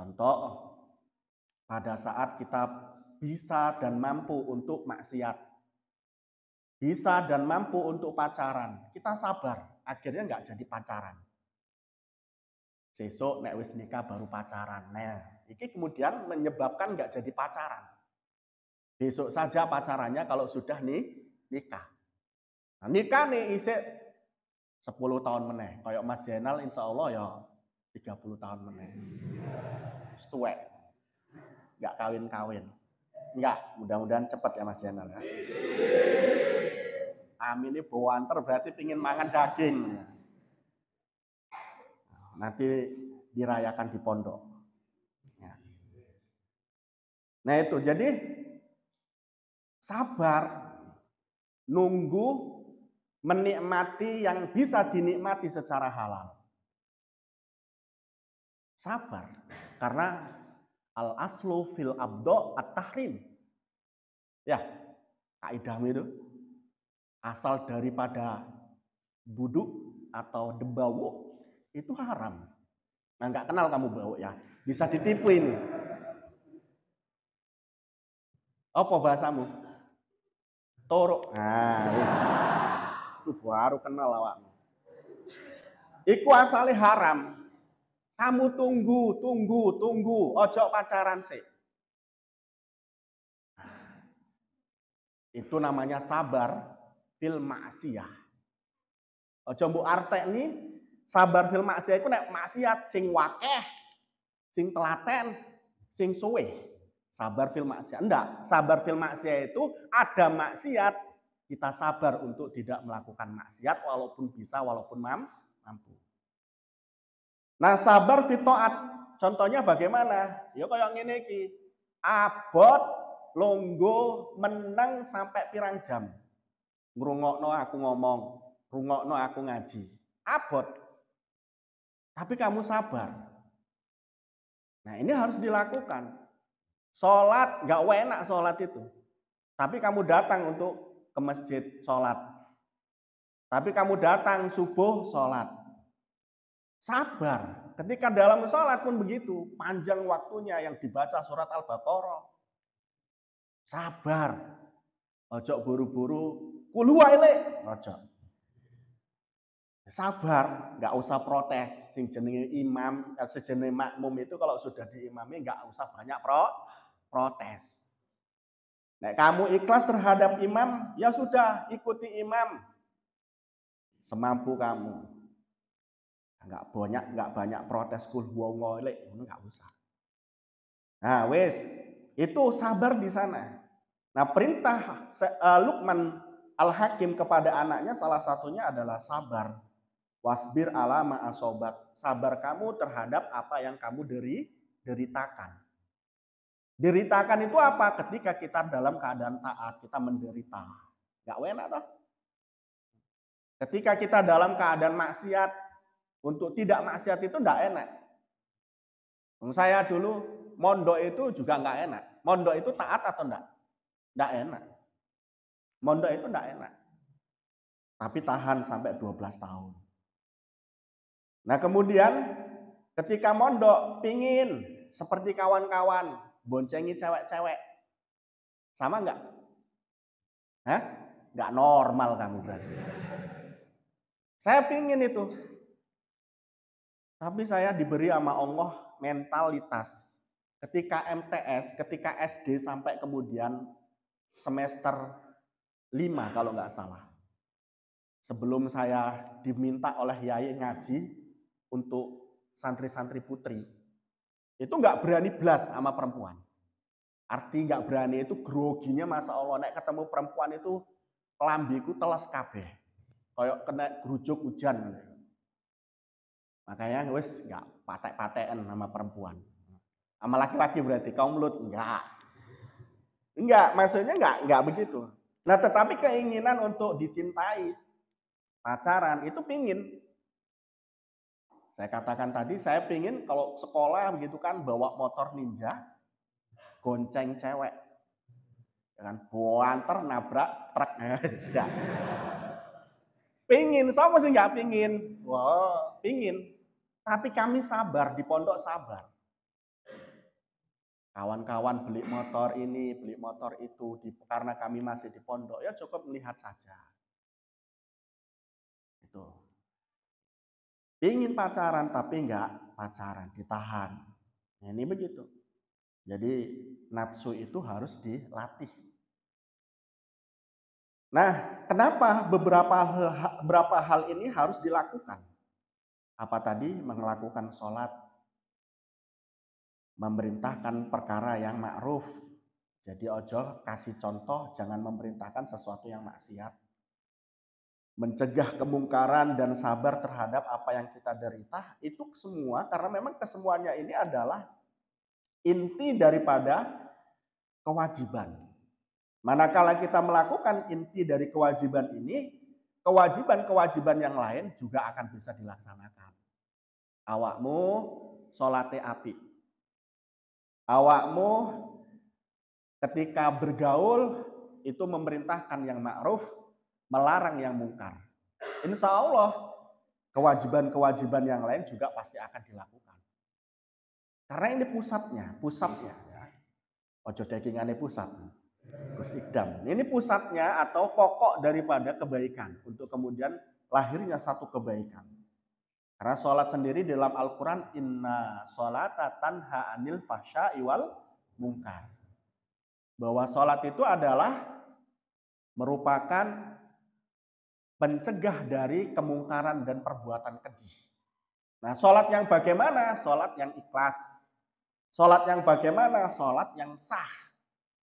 Contoh, pada saat kita bisa dan mampu untuk maksiat, bisa dan mampu untuk pacaran, kita sabar, akhirnya nggak jadi pacaran. Sesuk nek wis nikah baru pacaran. Nah, ini kemudian menyebabkan nggak jadi pacaran. Besok saja pacarannya kalau sudah nikah. Nah, nikah nih isik 10 tahun meneh. Kayak Mas Zainal insya Allah ya 30 tahun meneh. Setuwek. Nggak kawin-kawin. Enggak, mudah-mudahan cepat ya Mas Zainal ya. Amin ini bawanter berarti pingin mangan daging. Nanti dirayakan di pondok. Ya. Nah itu, jadi sabar, nunggu, menikmati yang bisa dinikmati secara halal. Sabar, karena al-aslu fil abdo at-tahrim. Ya, kaidah itu asal daripada buduk atau dembawu itu haram. Nah, nggak kenal kamu bau ya, bisa ditipu ini. Apa bahasamu? Torok. Nah, wis. Itu baru kenal awakmu. Iku asale haram. Kamu tunggu. Ojo pacaran sih. Itu namanya sabar fil maksiyah. Ojo mbok artek nih, sabar fil maksiyah iku nek maksiat sing wakeh, sing telaten, sing suwe. Sabar fil maksiyah. Enggak, sabar fil maksiyah itu ada maksiat, kita sabar untuk tidak melakukan maksiat walaupun bisa, walaupun mampu. Nah, sabar fi taat. Contohnya bagaimana? Ya kayak ngene iki. Abot, longgo, menang sampai pirang jam. Ngrungokno aku ngomong, rungokno aku ngaji. Abot. Tapi kamu sabar. Nah, ini harus dilakukan. Sholat, nggak enak sholat itu. Tapi kamu datang untuk ke masjid sholat. Tapi kamu datang subuh sholat. Sabar. Ketika dalam sholat pun begitu. Panjang waktunya yang dibaca surat Al-Baqarah. Sabar. Ojo buru-buru. Kuluwaile. Ojo. Sabar. Nggak usah protes. Sing jenenge imam, sejenenge makmum itu kalau sudah diimami nggak usah banyak protes. Nah, kamu ikhlas terhadap imam, ya sudah ikuti imam semampu kamu. Nggak banyak protes kul huwallahu, nggak usah. Nah, wes itu sabar di sana. Nah, perintah Luqman Al-Hakim kepada anaknya salah satunya adalah sabar. Wasbir ala ma asobak. Sabar kamu terhadap apa yang kamu deritakan. Deritakan itu apa? Ketika kita dalam keadaan taat, kita menderita. Gak enak toh? Ketika kita dalam keadaan maksiat, untuk tidak maksiat itu gak enak. Saya dulu mondok itu juga gak enak. Mondok itu taat atau enggak? Gak enak. Mondok itu gak enak. Tapi tahan sampai 12 tahun. Nah kemudian ketika mondok pingin seperti kawan-kawan, boncengi cewek-cewek. Sama enggak? Hah? Enggak normal kamu berarti. Saya pingin itu. Tapi saya diberi sama Allah mentalitas. Ketika MTS, ketika SD sampai kemudian semester 5 kalau enggak salah. Sebelum saya diminta oleh Yai ngaji untuk santri-santri putri, itu enggak berani blas sama perempuan. Arti nggak berani itu groginya masa Allah. Nek ketemu perempuan itu kelambiku telas kabeh. Kayak kena gerujuk hujan. Makanya wis nggak patek-patekan sama perempuan. Sama laki-laki berarti kaum Lut enggak. Enggak, maksudnya enggak begitu. Nah, tetapi keinginan untuk dicintai, pacaran itu pingin. Saya katakan tadi, saya pingin kalau sekolah begitu kan bawa motor ninja, gonceng cewek. Dengan boanter nabrak truk. Tidak. Pingin, sama sih nggak pingin. Wah, pingin. Tapi kami sabar, di pondok sabar. Kawan-kawan beli motor ini, beli motor itu, karena kami masih di pondok, ya cukup melihat saja. Itu. Ingin pacaran tapi enggak pacaran, ditahan. Nah, ini begitu. Jadi nafsu itu harus dilatih. Nah, kenapa beberapa hal ini harus dilakukan? Apa tadi? Melakukan sholat, memerintahkan perkara yang ma'ruf. Jadi ojo kasih contoh, jangan memerintahkan sesuatu yang maksiat. Mencegah kemungkaran dan sabar terhadap apa yang kita derita, itu semua karena memang kesemuanya ini adalah inti daripada kewajiban. Manakala kita melakukan inti dari kewajiban ini, kewajiban-kewajiban yang lain juga akan bisa dilaksanakan. Awakmu sholate api. Awakmu ketika bergaul itu memerintahkan yang ma'ruf, melarang yang mungkar. Insya Allah kewajiban-kewajiban yang lain juga pasti akan dilakukan. Karena ini pusatnya ya. Ojo dagingane pusat. Gus Ikdam. Ini pusatnya atau pokok daripada kebaikan untuk kemudian lahirnya satu kebaikan. Karena sholat sendiri dalam Al-Quran, inna sholata tanha anil fahsya'i wal munkar. Bahwa sholat itu adalah merupakan pencegah dari kemungkaran dan perbuatan keji. Nah, sholat yang bagaimana? Sholat yang ikhlas. Sholat yang bagaimana? Sholat yang sah.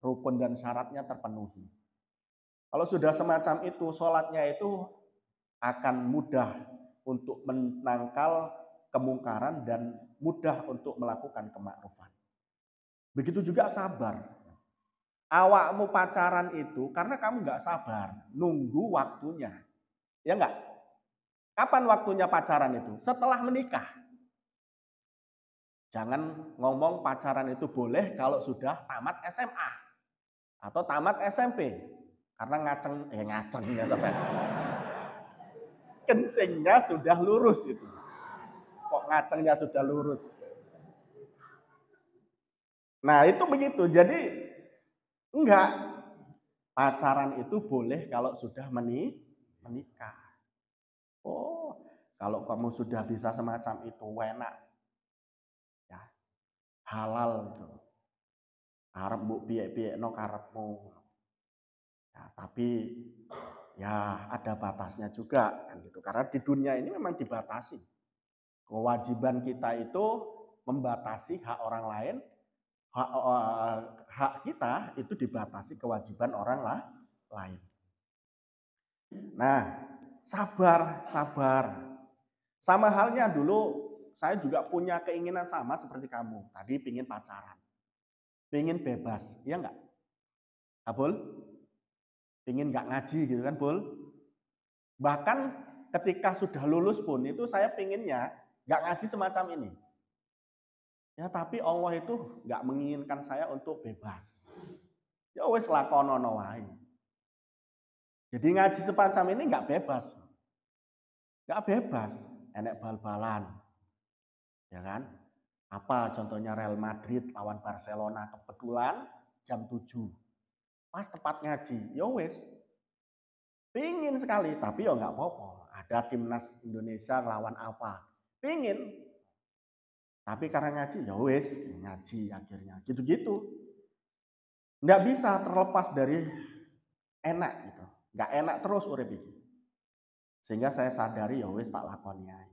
Rukun dan syaratnya terpenuhi. Kalau sudah semacam itu, sholatnya itu akan mudah untuk menangkal kemungkaran dan mudah untuk melakukan kemakrufan. Begitu juga sabar. Awakmu pacaran itu karena kamu nggak sabar, nunggu waktunya. Ya enggak? Kapan waktunya pacaran itu? Setelah menikah. Jangan ngomong pacaran itu boleh kalau sudah tamat SMA atau tamat SMP. Karena ngaceng ya sampai. Kencingnya sudah lurus itu. Kok ngacengnya sudah lurus? Nah, itu begitu. Jadi enggak. Pacaran itu boleh kalau sudah menikah. Oh, kalau kamu sudah bisa semacam itu, enak. Ya, halal itu. Arep mbok piye-piyekno karepmu. Ya, tapi ya ada batasnya juga kan gitu. Karena di dunia ini memang dibatasi. Kewajiban kita itu membatasi hak orang lain, hak kita itu dibatasi kewajiban orang lain. Nah, sabar. Sama halnya dulu saya juga punya keinginan sama seperti kamu. Tadi pingin pacaran, pingin bebas, iya enggak? Abul? Pingin enggak ngaji gitu kan, Bul? Bahkan ketika sudah lulus pun itu saya pinginnya enggak ngaji semacam ini. Ya tapi Allah itu enggak menginginkan saya untuk bebas. Ya wis lakonono wae. Jadi ngaji semacam ini enggak bebas. Enggak bebas, enek bal-balan. Ya kan? Apa contohnya Real Madrid lawan Barcelona kebetulan jam 7. Pas tepat ngaji, ya wis. Pingin sekali, tapi ya enggak apa-apa. Ada timnas Indonesia ngelawan apa. Pingin. Tapi karena ngaji, ya wis, ngaji akhirnya. Gitu-gitu. Enggak bisa terlepas dari enak gitu. Enggak enak terus urip iki. Sehingga saya sadari ya wis tak lakoni ae.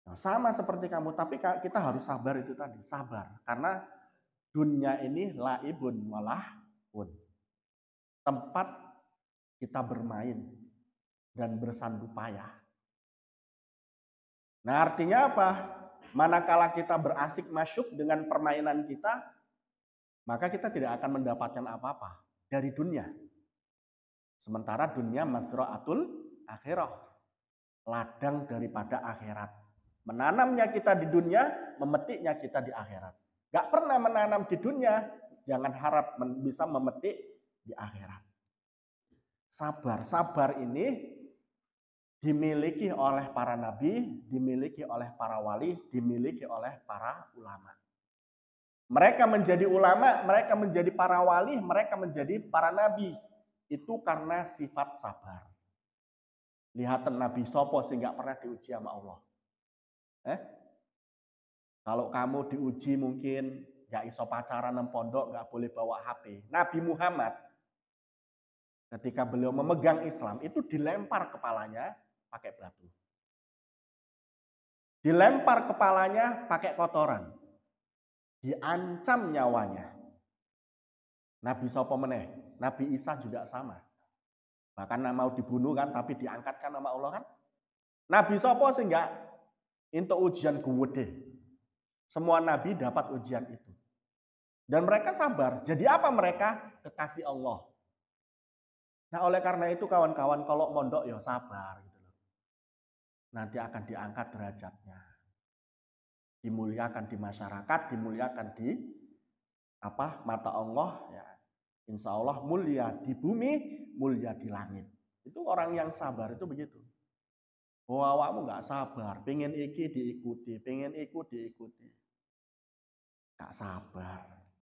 Nah, sama seperti kamu, tapi kita harus sabar itu tadi, sabar. Karena dunia ini laibun walahun. Tempat kita bermain dan bersandu payah. Nah, artinya apa? Manakala kita berasik masyuk dengan permainan kita, maka kita tidak akan mendapatkan apa-apa dari dunia. Sementara dunia mazra'atul akhirah, ladang daripada akhirat. Menanamnya kita di dunia, memetiknya kita di akhirat. Gak pernah menanam di dunia, jangan harap bisa memetik di akhirat. Sabar ini dimiliki oleh para nabi, dimiliki oleh para wali, dimiliki oleh para ulama. Mereka menjadi ulama, mereka menjadi para wali, mereka menjadi para nabi. Itu karena sifat sabar. Lihat Nabi Sopo sehingga pernah diuji sama Allah. Kalau kamu diuji mungkin nggak iso pacaran nang pondok, nggak boleh bawa HP. Nabi Muhammad ketika beliau memegang Islam itu dilempar kepalanya pakai batu. Dilempar kepalanya pakai kotoran. Diancam nyawanya. Nabi Sopo meneh, Nabi Isa juga sama. Bahkan mau dibunuh kan, tapi diangkatkan sama Allah kan. Nabi Sopo sehingga untuk ujian gede. Semua nabi dapat ujian itu. Dan mereka sabar. Jadi apa mereka? Kekasih Allah. Nah oleh karena itu kawan-kawan kalau mondok ya sabar gitu loh. Nanti akan diangkat derajatnya. Dimuliakan di masyarakat, dimuliakan di mata Allah ya. Insya Allah mulia di bumi, mulia di langit. Itu orang yang sabar itu begitu. Oh awakmu nggak sabar, pengen iki diikuti, pengen ikut diikuti. Gak sabar.